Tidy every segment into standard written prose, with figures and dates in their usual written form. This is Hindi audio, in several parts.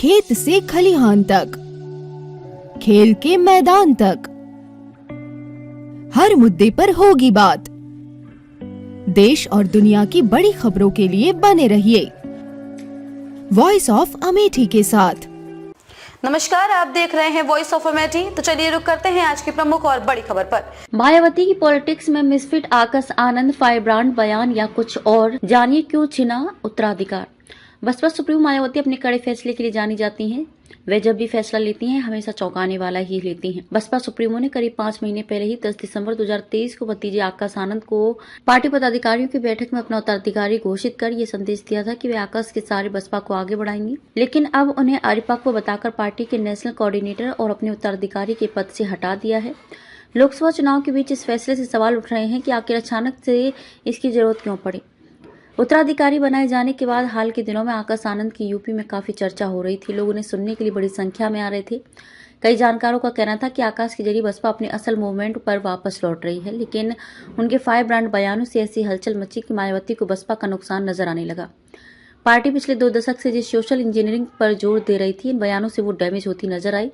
खेत से खलिहान तक, खेल के मैदान तक, हर मुद्दे पर होगी बात। देश और दुनिया की बड़ी खबरों के लिए बने रहिए वॉइस ऑफ अमेठी के साथ। नमस्कार, आप देख रहे हैं वॉइस ऑफ अमेठी। तो चलिए रुक करते हैं आज की प्रमुख और बड़ी खबर पर। मायावती की पॉलिटिक्स में misfit Akash Anand, fire brand बयान या कुछ और, जानिए क्यों छिना उत्तराधिकार। बसपा सुप्रीमो मायावती अपने कड़े फैसले के लिए जानी जाती हैं। वे जब भी फैसला लेती हैं हमेशा चौंकाने वाला ही लेती हैं। बसपा सुप्रीमो ने करीब 5 महीने पहले ही 10 दिसंबर 2023 को भतीजे आकाश आनंद को पार्टी पदाधिकारियों की बैठक में अपना उत्तराधिकारी घोषित कर ये संदेश दिया था कि वे आकाश के सारे बसपा को आगे बढ़ाएंगी, लेकिन अब उन्हें अरिपक्व बताकर पार्टी के नेशनल कोऑर्डिनेटर और अपने उत्तराधिकारी के पद से हटा दिया है। लोकसभा चुनाव के बीच इस फैसले से सवाल उठ रहे हैं कि आखिर अचानक से इसकी जरूरत क्यों पड़ी। उत्तराधिकारी बनाए जाने के बाद हाल के दिनों में आकाश आनंद की यूपी में काफी चर्चा हो रही थी। लोग उन्हें सुनने के लिए बड़ी संख्या में आ रहे थे। कई जानकारों का कहना था कि आकाश के जरिए बसपा अपने असल मूवमेंट पर वापस लौट रही है, लेकिन उनके फायर ब्रांड बयानों से ऐसी हलचल मची कि मायावती को बसपा का नुकसान नजर आने लगा। पार्टी पिछले 2 दशक से जिस सोशल इंजीनियरिंग पर जोर दे रही थी, इन बयानों से वो डैमेज होती नजर आई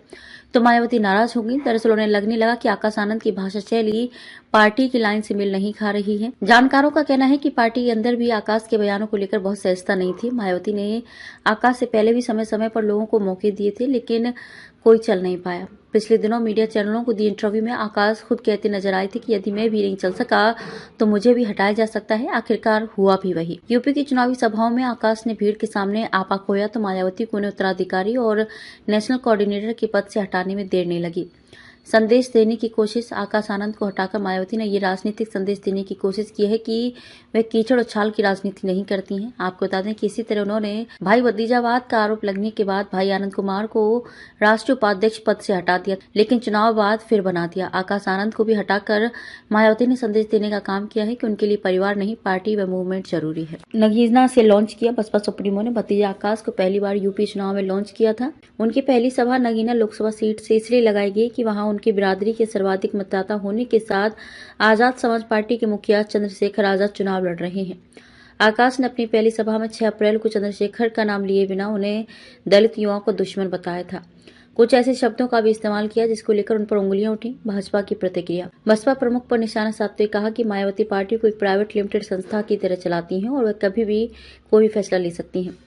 तो मायावती नाराज हो गई। दरअसल उन्हें लगने लगा कि आकाश आनंद की भाषा शैली पार्टी की लाइन से मेल नहीं खा रही है। जानकारों का कहना है कि पार्टी के अंदर भी आकाश के बयानों को लेकर बहुत सहजता नहीं थी। मायावती ने आकाश से पहले भी समय समय पर लोगों को मौके दिए थे, लेकिन कोई चल नहीं पाया। पिछले दिनों मीडिया चैनलों को दिए इंटरव्यू में आकाश खुद कहते नजर आए थे कि यदि मैं भी नहीं चल सका तो मुझे भी हटाया जा सकता है। आखिरकार हुआ भी वही। यूपी की चुनावी सभाओं में आकाश ने भीड़ के सामने आपा खोया तो मायावती को उन्हें उत्तराधिकारी और नेशनल कोऑर्डिनेटर के पद से हटाने में देर नहीं लगी। संदेश देने की कोशिश, आकाश आनंद को हटाकर मायावती ने ये राजनीतिक संदेश देने की कोशिश की है कि वे कीचड़ उछाल की राजनीति नहीं करती हैं। आपको बता दें कि इसी तरह उन्होंने भाई भतीजावाद का आरोप लगने के बाद भाई आनंद कुमार को राष्ट्रीय उपाध्यक्ष पद से हटा दिया, लेकिन चुनाव बाद फिर बना दिया। आकाश आनंद को भी हटाकर मायावती ने संदेश देने का काम किया है कि उनके लिए परिवार नहीं, पार्टी व मूवमेंट जरूरी है। नगीना से लॉन्च किया। बसपा सुप्रीमो ने भतीजे आकाश को पहली बार यूपी चुनाव में लॉन्च किया था। उनकी पहली सभा नगीना लोकसभा सीट से इसलिए लगाई गई कि वहां उनकी बिरादरी के सर्वाधिक मतदाता होने के साथ आजाद समाज पार्टी के मुखिया चंद्रशेखर आजाद चुनाव लड़ रहे हैं। आकाश ने अपनी पहली सभा में 6 अप्रैल को चंद्रशेखर का नाम लिए बिना उन्हें दलित युवाओं को दुश्मन बताया था। कुछ ऐसे शब्दों का भी इस्तेमाल किया जिसको लेकर उन पर उंगलियां उठी। भाजपा की प्रतिक्रिया। बसपा प्रमुख पर निशाना साधते हुए कहा कि मायावती पार्टी को एक प्राइवेट लिमिटेड संस्था की तरह चलाती हैं और वह कभी भी कोई भी फैसला ले सकती हैं।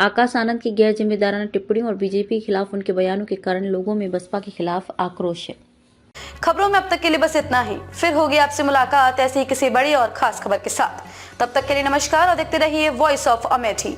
आकाश आनंद की गैर जिम्मेदाराना टिप्पणी और बीजेपी के खिलाफ उनके बयानों के कारण लोगों में बसपा के खिलाफ आक्रोश है। खबरों में अब तक के लिए बस इतना ही। फिर होगी आपसे मुलाकात ऐसी ही किसी बड़ी और खास खबर के साथ। तब तक के लिए नमस्कार और देखते रहिए वॉइस ऑफ अमेठी।